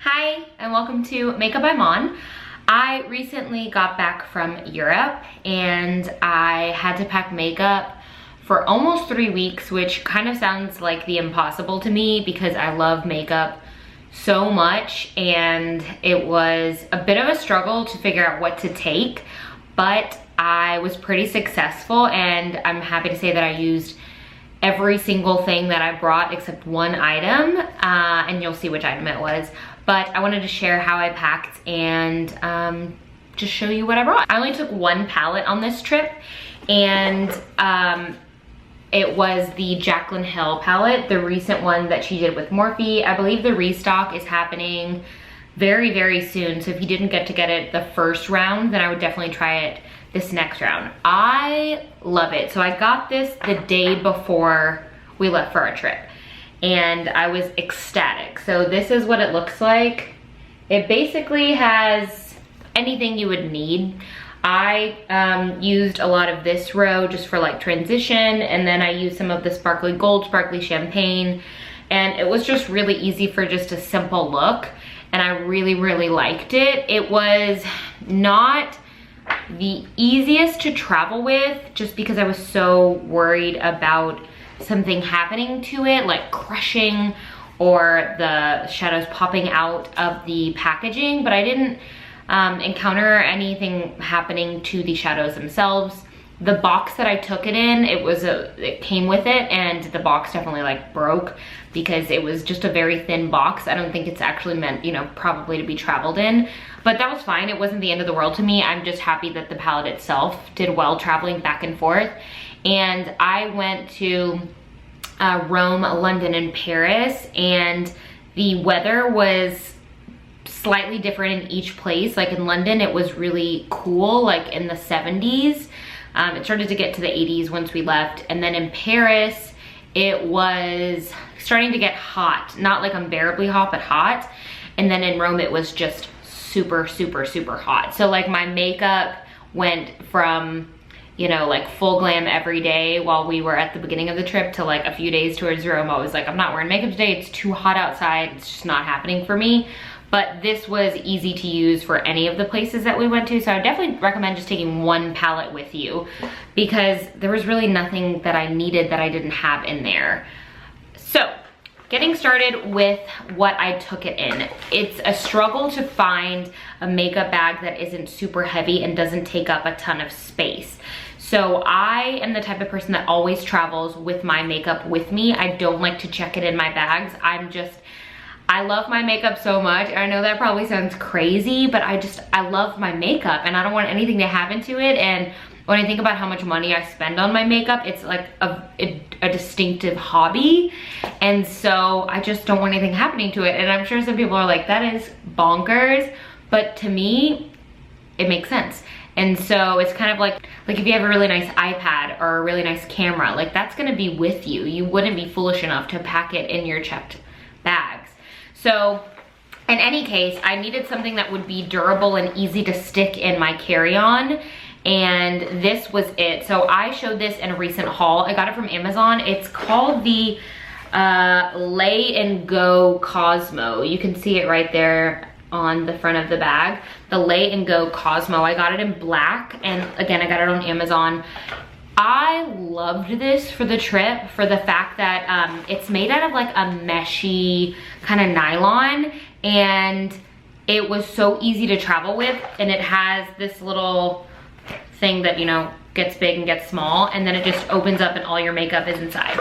Hi, and welcome to MakeupByMon. I recently got back from Europe and I had to pack makeup for almost 3 weeks, which kind of sounds like the impossible to me because I love makeup so much, and it was a bit of a struggle to figure out what to take, but I was pretty successful and I'm happy to say that I used every single thing that I brought except one item, and you'll see which item it was. But I wanted to share how I packed and just show you what I brought. I only took one palette on this trip, and it was the Jaclyn Hill palette, the recent one that she did with Morphe. I believe the restock is happening very, very soon. So if you didn't get it the first round, then I would definitely try it this next round. I love it. So I got this the day before we left for our trip, and I was ecstatic. So this is what it looks like. It basically has anything you would need. I used a lot of this row just for like transition, and then I used some of the sparkly gold, sparkly champagne, and it was just really easy for just a simple look, and I really, really liked it. It was not the easiest to travel with just because I was so worried about something happening to it, like crushing or the shadows popping out of the packaging, but I didn't encounter anything happening to the shadows themselves. The box that I took it in, it came with it, and the box definitely like broke because it was just a very thin box. I don't think it's actually meant, you know, probably to be traveled in, but that was fine. It wasn't the end of the world to me. I'm just happy that the palette itself did well traveling back and forth. And I went to Rome, London, and Paris, and the weather was slightly different in each place. Like in London, it was really cool, like in the 70s. It started to get to the 80s once we left. And then in Paris, it was starting to get hot. Not like unbearably hot, but hot. And then in Rome, it was just super, super, super hot. So like my makeup went from, you know, like full glam every day while we were at the beginning of the trip to like a few days towards Rome. I was like, I'm not wearing makeup today. It's too hot outside. It's just not happening for me. But this was easy to use for any of the places that we went to. So I would definitely recommend just taking one palette with you because there was really nothing that I needed that I didn't have in there. So getting started with what I took it in. It's a struggle to find a makeup bag that isn't super heavy and doesn't take up a ton of space. So I am the type of person that always travels with my makeup with me. I don't like to check it in my bags. I love my makeup so much. I know that probably sounds crazy, but I love my makeup and I don't want anything to happen to it. And when I think about how much money I spend on my makeup, it's like a distinctive hobby. And so I just don't want anything happening to it. And I'm sure some people are like, that is bonkers. But to me, it makes sense. And so it's kind of like if you have a really nice iPad or a really nice camera, like that's gonna be with you. You wouldn't be foolish enough to pack it in your checked bags. So in any case, I needed something that would be durable and easy to stick in my carry-on, and this was it. So I showed this in a recent haul. I got it from Amazon. It's called the Lay and Go Cosmo. You can see it right there on the front of the bag. The Lay and Go Cosmo. I got it in black, and again, I got it on Amazon. I loved this for the trip for the fact that it's made out of like a meshy kind of nylon, and it was so easy to travel with, and it has this little thing that, you know, gets big and gets small, and then it just opens up and all your makeup is inside.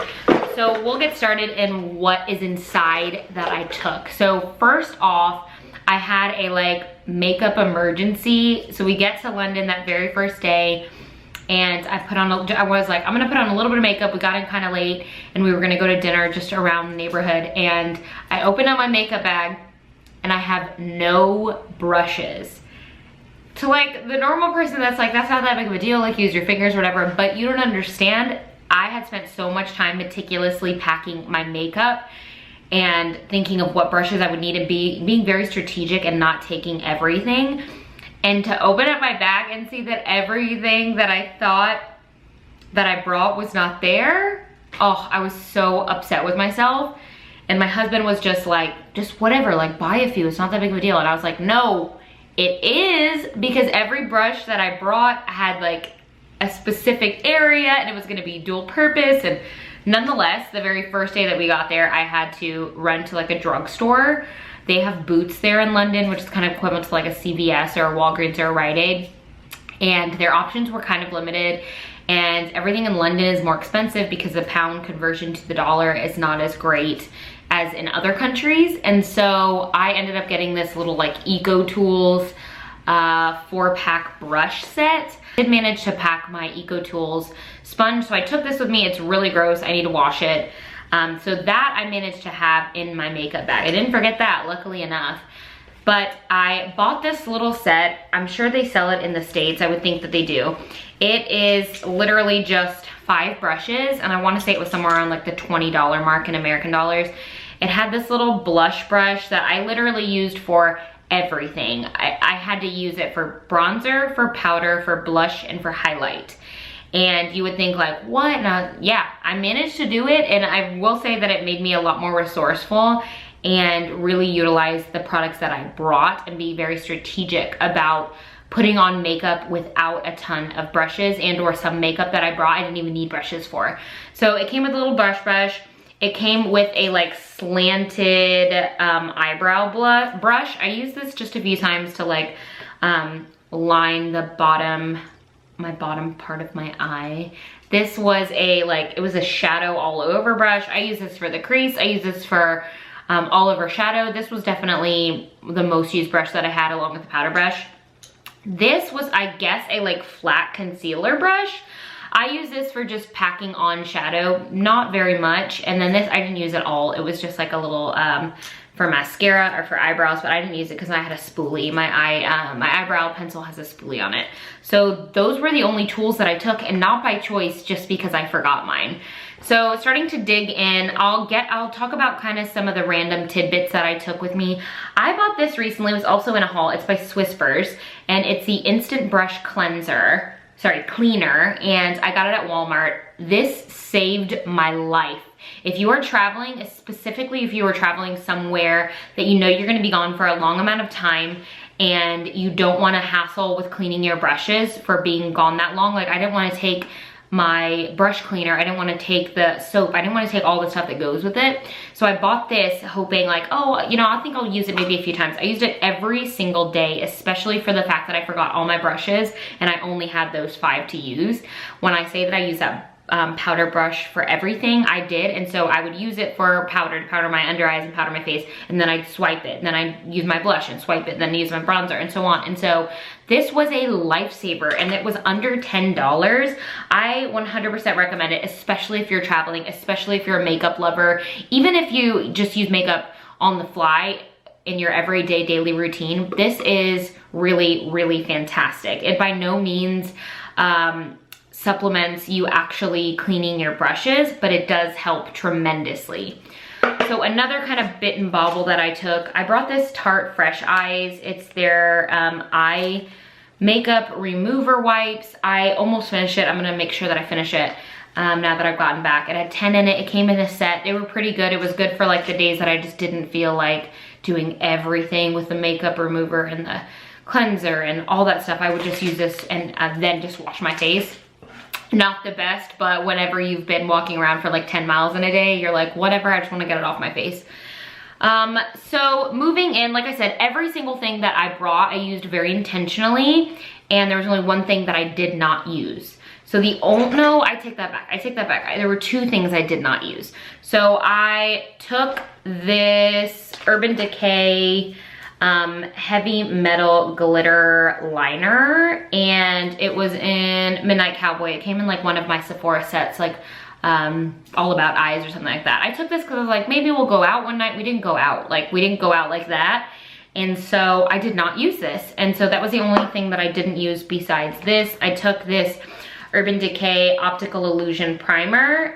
So we'll get started in what is inside that I took. So first off, I had a like makeup emergency. So we get to London that very first day, and I was like, I'm gonna put on a little bit of makeup. We got in kind of late and we were gonna go to dinner just around the neighborhood, and I opened up my makeup bag and I have no brushes. To like the normal person, that's not that big of a deal, like use your fingers or whatever, but you don't understand. I had spent so much time meticulously packing my makeup and thinking of what brushes I would need and being very strategic and not taking everything. And to open up my bag and see that everything that I thought that I brought was not there, oh, I was so upset with myself. And my husband was just like, just whatever, like buy a few, it's not that big of a deal. And I was like, no, it is, because every brush that I brought had like a specific area and it was gonna be dual purpose. And nonetheless, the very first day that we got there, I had to run to like a drugstore. They have Boots there in London, which is kind of equivalent to like a CVS or a Walgreens or a Rite Aid. And their options were kind of limited. And everything in London is more expensive because the pound conversion to the dollar is not as great as in other countries. And so I ended up getting this little like Eco Tools 4-pack brush set. I did manage to pack my Eco Tools sponge, so I took this with me. It's really gross, I need to wash it. So that I managed to have in my makeup bag. I didn't forget that, luckily enough. But I bought this little set. I'm sure they sell it in the States. I would think that they do. It is literally just 5 brushes, and I want to say it was somewhere around like the $20 mark in American dollars. It had this little blush brush that I literally used for everything. I had to use it for bronzer, for powder, for blush, and for highlight. And you would think like, what? Yeah, I managed to do it, and I will say that it made me a lot more resourceful and really utilize the products that I brought and be very strategic about putting on makeup without a ton of brushes, and or some makeup that I brought I didn't even need brushes for. So it came with a little brush. It came with a like slanted eyebrow brush. I used this just a few times to like line the bottom part of my eye. This was a like, it was a shadow all over brush. I use this for the crease. I use this for all over shadow. This was definitely the most used brush that I had, along with the powder brush. This was, I guess, a like flat concealer brush. I use this for just packing on shadow, not very much. And then this, I didn't use at all. It was just like a little, for mascara or for eyebrows, but I didn't use it because I had a spoolie. My eyebrow pencil has a spoolie on it. So those were the only tools that I took, and not by choice, just because I forgot mine. So starting to dig in, I'll talk about kind of some of the random tidbits that I took with me. I bought this recently, it was also in a haul. It's by Swisspers, and it's the Instant Brush Cleaner, and I got it at Walmart. This saved my life. If you are traveling, specifically if you are traveling somewhere that you know you're gonna be gone for a long amount of time, and you don't wanna hassle with cleaning your brushes for being gone that long, like I didn't wanna take my brush cleaner, I didn't want to take the soap, I didn't want to take all the stuff that goes with it. So I bought this hoping like, oh, you know, I think I'll use it maybe a few times. I used it every single day, especially for the fact that I forgot all my brushes and I only had those 5 to use. When I say that I use that powder brush for everything, I did. And so I would use it for powder to powder my under eyes and powder my face, and then I'd swipe it, and then I'd use my blush and swipe it, and then use my bronzer, and so on. And so this was a lifesaver, and it was under $10. I 100% recommend it, especially if you're traveling, especially if you're a makeup lover, even if you just use makeup on the fly in your everyday daily routine. This is really, really fantastic. It by no means supplements you actually cleaning your brushes, but it does help tremendously. So another kind of bit and bobble that I took, I brought this Tarte Fresh Eyes. It's their eye makeup remover wipes. I almost finished it. I'm gonna make sure that I finish it now that I've gotten back. It had 10 in it. It came in a set. They were pretty good. It was good for like the days that I just didn't feel like doing everything with the makeup remover and the cleanser and all that stuff. I would just use this and then just wash my face. Not the best, but whenever you've been walking around for like 10 miles in a day, you're like, whatever, I just wanna get it off my face. So moving in, like I said, every single thing that I brought, I used very intentionally, and there was only one thing that I did not use. So no, I take that back. There were 2 things I did not use. So I took this Urban Decay heavy metal glitter liner, and it was in Midnight Cowboy. It came in like one of my Sephora sets, like All About Eyes or something like that. I took this because I was like, maybe we'll go out one night. We didn't go out like that, and so I did not use this, and so that was the only thing that I didn't use besides this. I took this Urban Decay Optical Illusion Primer,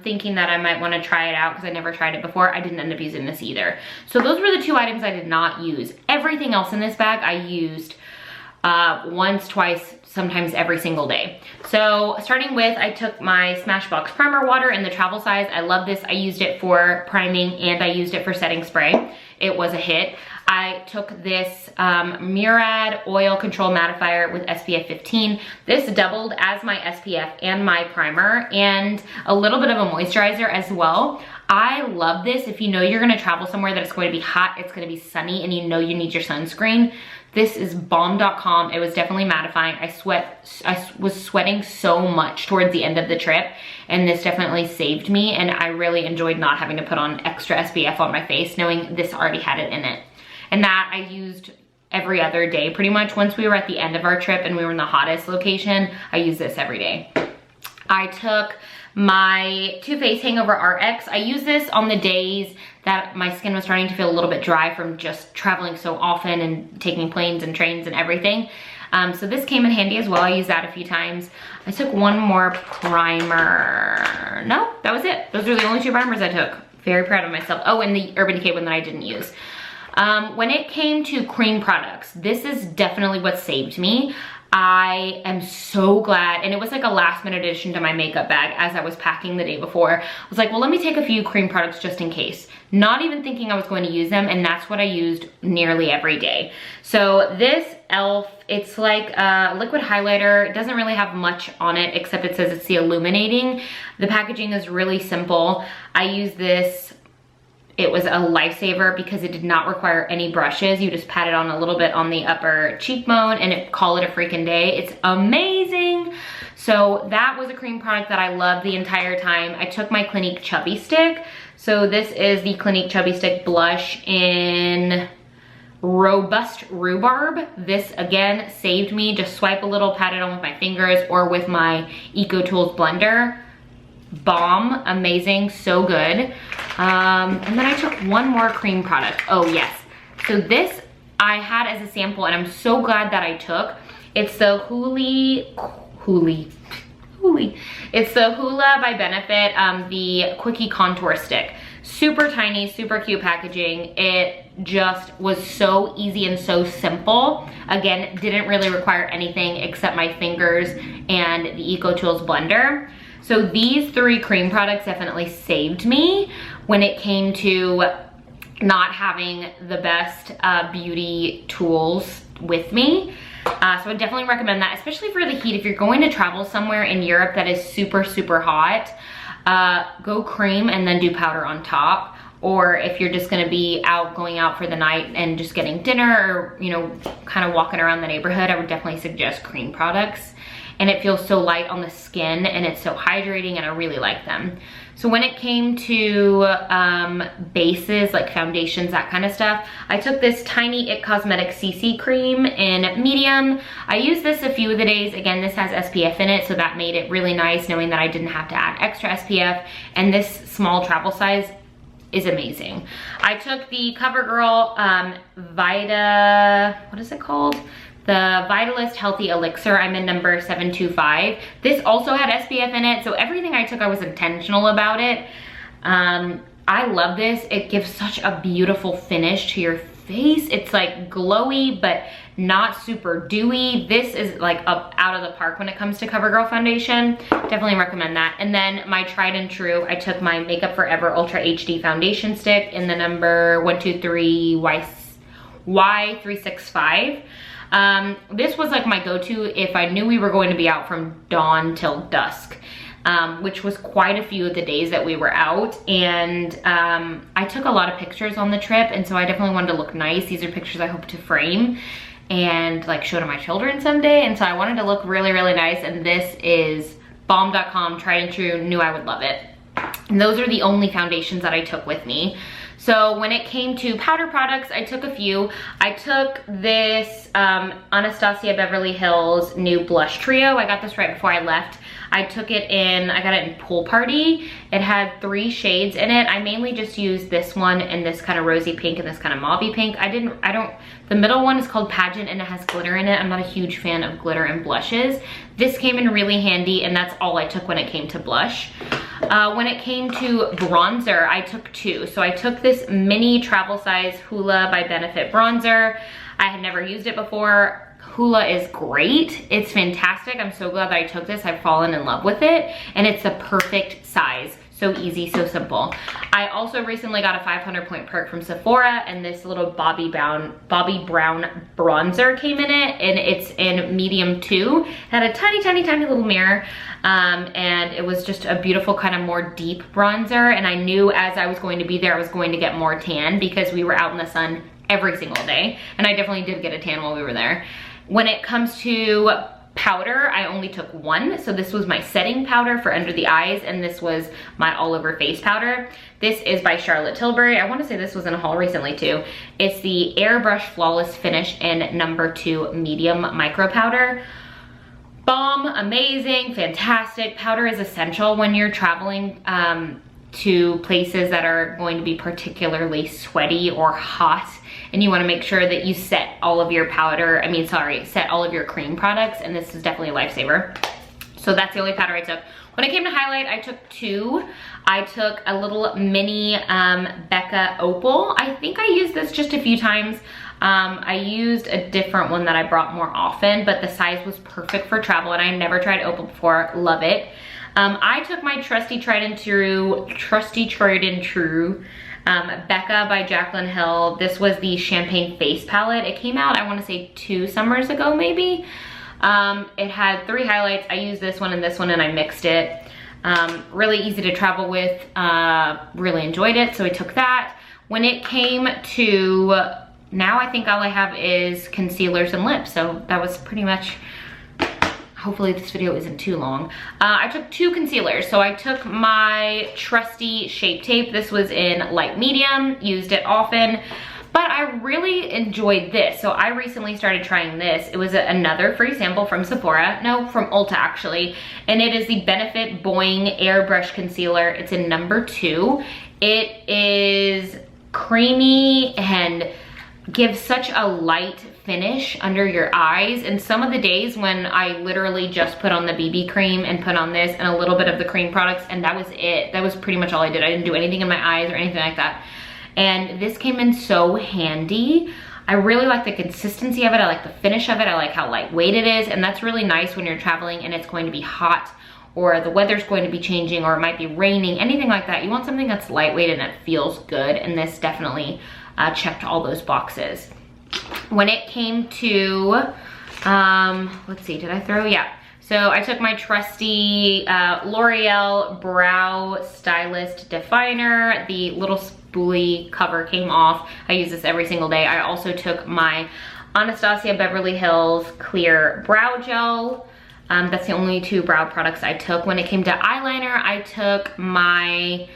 thinking that I might want to try it out because I never tried it before. I didn't end up using this either. So those were the 2 items I did not use. Everything else in this bag I used once, twice, sometimes every single day. So starting with, I took my Smashbox primer water in the travel size. I love this. I used it for priming and I used it for setting spray. It was a hit. I took this Murad Oil Control Mattifier with SPF 15. This doubled as my SPF and my primer and a little bit of a moisturizer as well. I love this if you know you're gonna travel somewhere that it's going to be hot, it's gonna be sunny, and you know you need your sunscreen. This is bomb.com. It was definitely mattifying. I was sweating so much towards the end of the trip, and this definitely saved me, and I really enjoyed not having to put on extra SPF on my face, knowing this already had it in it. And that I used every other day pretty much. Once we were at the end of our trip and we were in the hottest location, I used this every day. I took my Too Faced Hangover RX. I use this on the days that my skin was starting to feel a little bit dry from just traveling so often and taking planes and trains and everything. So this came in handy as well. I used that a few times. I took one more primer. No, that was it. Those are the only two primers I took. Very proud of myself. Oh, and the Urban Decay one that I didn't use. When it came to cream products, this is definitely what saved me. I am so glad, and it was like a last minute addition to my makeup bag as I was packing the day before. I was like, well, let me take a few cream products just in case. Not even thinking I was going to use them, and that's what I used nearly every day. So this e.l.f., it's like a liquid highlighter. It doesn't really have much on it, except it says it's the Illuminating. The packaging is really simple. I use this. It was a lifesaver because it did not require any brushes. You just pat it on a little bit on the upper cheekbone and call it a freaking day. It's amazing. So that was a cream product that I loved the entire time. I took my Clinique Chubby Stick. So this is the Clinique Chubby Stick blush in Robust Rhubarb. This again saved me. Just swipe a little, pat it on with my fingers or with my EcoTools blender. Bomb, amazing, so good. And then I took one more cream product. Oh yes, so this I had as a sample and I'm so glad that I took. It's the It's the Hoola by Benefit, the Quickie Contour Stick. Super tiny, super cute packaging. It just was so easy and so simple. Again, didn't really require anything except my fingers and the EcoTools blender. So these three cream products definitely saved me when it came to not having the best beauty tools with me. So I definitely recommend that, especially for the heat. If you're going to travel somewhere in Europe that is super, super hot, go cream and then do powder on top. Or if you're just gonna be going out for the night and just getting dinner or, you know, kind of walking around the neighborhood, I would definitely suggest cream products. And it feels so light on the skin and it's so hydrating and I really like them. So when it came to bases, like foundations, that kind of stuff, I took this tiny IT Cosmetics CC cream in medium. I used this a few of the days. Again, this has SPF in it, so that made it really nice knowing that I didn't have to add extra SPF. And this small travel size is amazing. I took the CoverGirl what is it called? The Vitalist Healthy Elixir. I'm in number 725. This also had SPF in it, so everything I took, I was intentional about it. I love this. It gives such a beautiful finish to your face. It's like glowy, but not super dewy. This is like up out of the park when it comes to CoverGirl foundation. Definitely recommend that. And then my tried and true, I took my Makeup Forever Ultra HD foundation stick in the number 123 Y365. This was like my go-to if I knew we were going to be out from dawn till dusk, which was quite a few of the days that we were out. And I took a lot of pictures on the trip, and so I definitely wanted to look nice. These are pictures I hope to frame and like show to my children someday. And so I wanted to look really, really nice. And this is bomb.com, tried and true, knew I would love it. And those are the only foundations that I took with me. So when it came to powder products, I took a few. I took this Anastasia Beverly Hills new blush trio. I got this right before I left. I got it in Pool Party. It had 3 shades in it. I mainly just used this one and this kind of rosy pink and this kind of mauvey pink. The middle one is called Pageant and it has glitter in it. I'm not a huge fan of glitter and blushes. This came in really handy and that's all I took when it came to blush. When it came to bronzer, I took 2. So I took this mini travel size Hoola by Benefit bronzer. I had never used it before. Hoola is great. It's fantastic. I'm so glad that I took this. I've fallen in love with it, and it's the perfect size. So easy, so simple. I also recently got a 500-point perk from Sephora, and this little Bobby Brown bronzer came in it, and it's in medium 2. It had a tiny, tiny, tiny little mirror, and it was just a beautiful kind of more deep bronzer, and I knew as I was going to be there, I was going to get more tan because we were out in the sun every single day, and I definitely did get a tan while we were there. When it comes to powder, I only took one. So this was my setting powder for under the eyes, and this was my all over face powder. This is by TIlbury. I want to say this was in a haul recently too. It's the Airbrush Flawless Finish in number 2 medium micro powder. Bomb, amazing, fantastic. Powder is essential when you're traveling to places that are going to be particularly sweaty or hot, and you want to make sure that you set all of your set all of your cream products, and this is definitely a lifesaver. So that's the only powder I took. When it came to highlight, I took 2. I took a little mini Becca Opal. I think I used this just a few times. I used a different one that I brought more often, but the size was perfect for travel, and I never tried Opal before. Love it. I took my trusty tried and true Becca by Jaclyn Hill. This was the Champagne Face Palette. It came out, I want to say 2 summers ago maybe. It had 3 highlights. I used this one, and I mixed it. Really easy to travel with. Really enjoyed it, so I took that. When it came to, now I think all I have is concealers and lips, so that was pretty much. Hopefully this video isn't too long. I took 2 concealers. So I took my trusty Shape Tape. This was in light medium, used it often, but I really enjoyed this. So I recently started trying this. It was another free sample from Sephora, no, from Ulta actually, and it is the Benefit Boing Airbrush Concealer. It's in number 2. It is creamy and gives such a light finish under your eyes, and some of the days when I literally just put on the BB cream and put on this and a little bit of the cream products, and that was it. That was pretty much all I did. I didn't do anything in my eyes or anything like that, and this came in so handy. I really like the consistency of it. I like the finish of it. I like how lightweight it is, and that's really nice when you're traveling and it's going to be hot, or the weather's going to be changing, or it might be raining, anything like that. You want something that's lightweight and it feels good, and this definitely checked all those boxes. When it came to, let's see, did I throw? Yeah. So I took my trusty L'Oreal Brow Stylist Definer. The little spoolie cover came off. I use this every single day. I also took my Anastasia Beverly Hills Clear Brow Gel. That's the only 2 brow products I took. When it came to eyeliner, I took my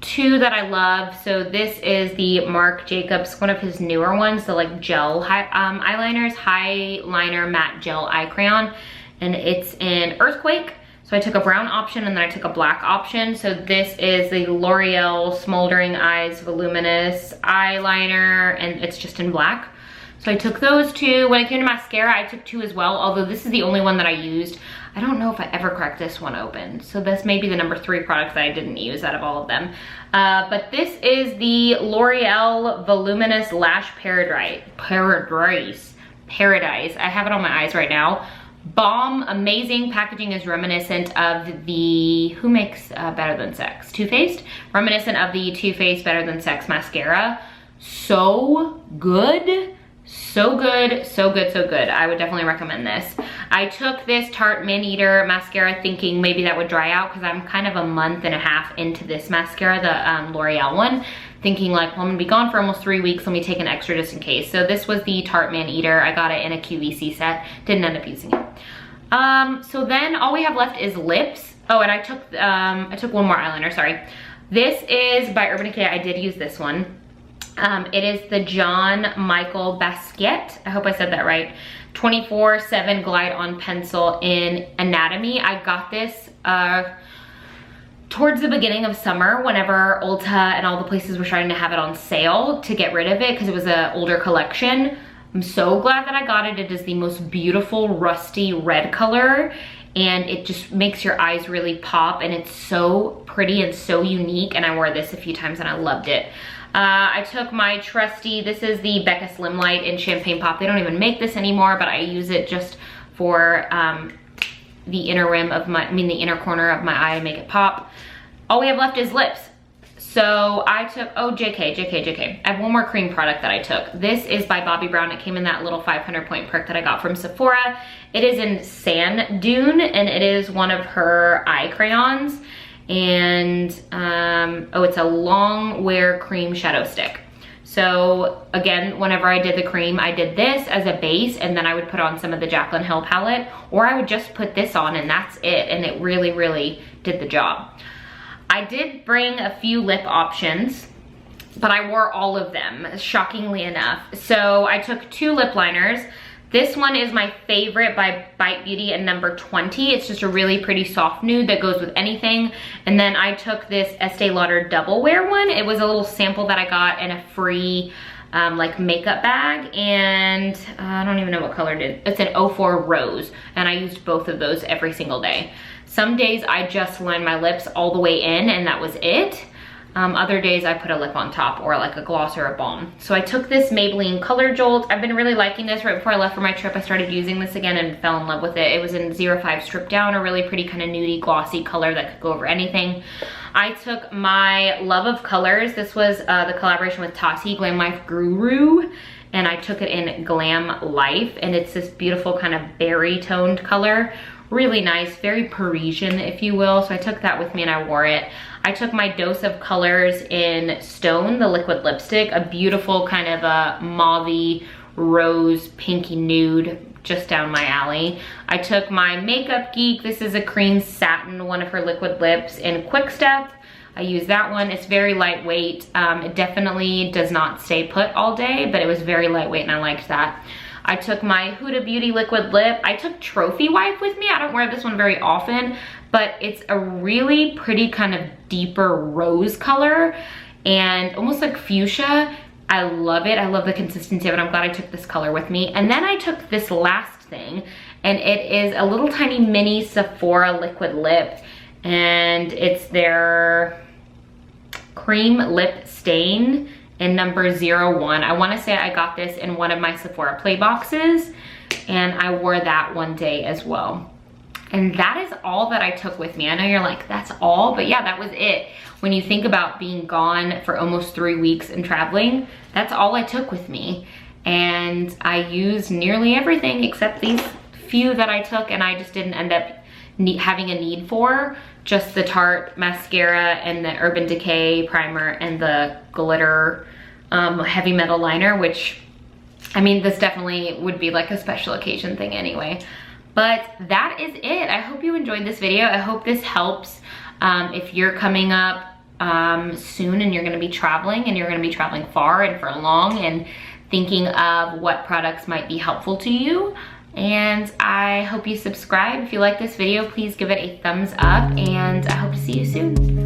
2 that I love. So this is the Marc Jacobs, one of his newer ones, the like gel eyeliners, Highliner Matte Gel Eye Crayon, and it's in Earthquake. So I took a brown option and then I took a black option. So this is the L'Oreal Smoldering Eyes Voluminous Eyeliner, and it's just in black. So I took those 2. When it came to mascara, I took 2 as well, although this is the only one that I used. I don't know if I ever cracked this one open. So this may be the number 3 product that I didn't use out of all of them. But this is the L'Oreal Voluminous Lash Paradise. I have it on my eyes right now. Bomb, amazing. Packaging is reminiscent of the, who makes Better Than Sex? Too Faced? Reminiscent of the Too Faced Better Than Sex mascara. So good. So good, so good, so good. I would definitely recommend this. I took this Tarte Man-Eater mascara thinking maybe that would dry out, because I'm kind of a month and a half into this mascara, the L'Oreal one, thinking like, well, I'm gonna be gone for almost 3 weeks. Let me take an extra just in case. So this was the Tarte Man-Eater. I got it in a QVC set. Didn't end up using it. So then all we have left is lips. Oh, and I took one more eyeliner, sorry. This is by Urban Decay. I did use this one. It is the John Michael Basquiat, I hope I said that right, 24/7 Glide On Pencil in Anatomy. I got this towards the beginning of summer, whenever Ulta and all the places were starting to have it on sale to get rid of it, because it was an older collection. I'm so glad that I got it. It is the most beautiful rusty red color, and it just makes your eyes really pop, and it's so pretty and so unique, and I wore this a few times and I loved it. I took my trusty, this is the Becca Slim Light in Champagne Pop. They don't even make this anymore, but I use it just for the inner rim of my, the inner corner of my eye to make it pop. All we have left is lips. So I took, oh, JK. I have one more cream product that I took. This is by Bobbi Brown. It came in that little 500 point perk that I got from Sephora. It is in Sand Dune, and it is one of her eye crayons. And, oh, it's a long wear cream shadow stick. So again, whenever I did the cream, I did this as a base, and then I would put on some of the Jaclyn Hill palette, or I would just put this on and that's it. And it really, really did the job. I did bring a few lip options, but I wore all of them, shockingly enough. So I took 2 lip liners. This one is my favorite by Bite Beauty in number 20. It's just a really pretty soft nude that goes with anything. And then I took this Estee Lauder Double Wear one. It was a little sample that I got in a free like makeup bag, and I don't even know what color it is. It's an 04 Rose, and I used both of those every single day. Some days I just line my lips all the way in and that was it. Other days I put a lip on top or like a gloss or a balm. So I took this Maybelline Color Jolt. I've been really liking this. Right before I left for my trip, I started using this again and fell in love with it. It was in 05 Stripped Down, a really pretty kind of nudie glossy color that could go over anything. I took my Love of Colors. This was the collaboration with Tati, Glam Life Guru, and I took it in Glam Life, and it's this beautiful kind of berry toned color. Really nice, very Parisian, if you will. So I took that with me and I wore it. I took my Dose of Colors in Stone, the liquid lipstick, a beautiful kind of a mauve-y, rose, pinky nude, just down my alley. I took my Makeup Geek. This is a cream satin, one of her liquid lips in Quick Step. I use that one. It's very lightweight. It definitely does not stay put all day, but it was very lightweight and I liked that. I took my Huda Beauty liquid lip. I took Trophy Wipe with me. I don't wear this one very often, but it's a really pretty kind of deeper rose color and almost like fuchsia. I love it. I love the consistency of it. I'm glad I took this color with me. And then I took this last thing, and it is a little tiny mini Sephora liquid lip, and it's their Cream Lip Stain in number 01. I want to say I got this in one of my Sephora play boxes, and I wore that one day as well. And that is all that I took with me. I know you're like, that's all, but yeah, that was it. When you think about being gone for almost 3 weeks and traveling, that's all I took with me. And I used nearly everything except these few that I took, and I just didn't end up having a need for. Just the Tarte mascara and the Urban Decay primer and the glitter heavy metal liner, which, I mean, this definitely would be like a special occasion thing anyway. But that is it. I hope you enjoyed this video. I hope this helps if you're coming up soon and you're gonna be traveling, and you're gonna be traveling far and for long, and thinking of what products might be helpful to you. And I hope you subscribe. If you like this video, please give it a thumbs up, and I hope to see you soon.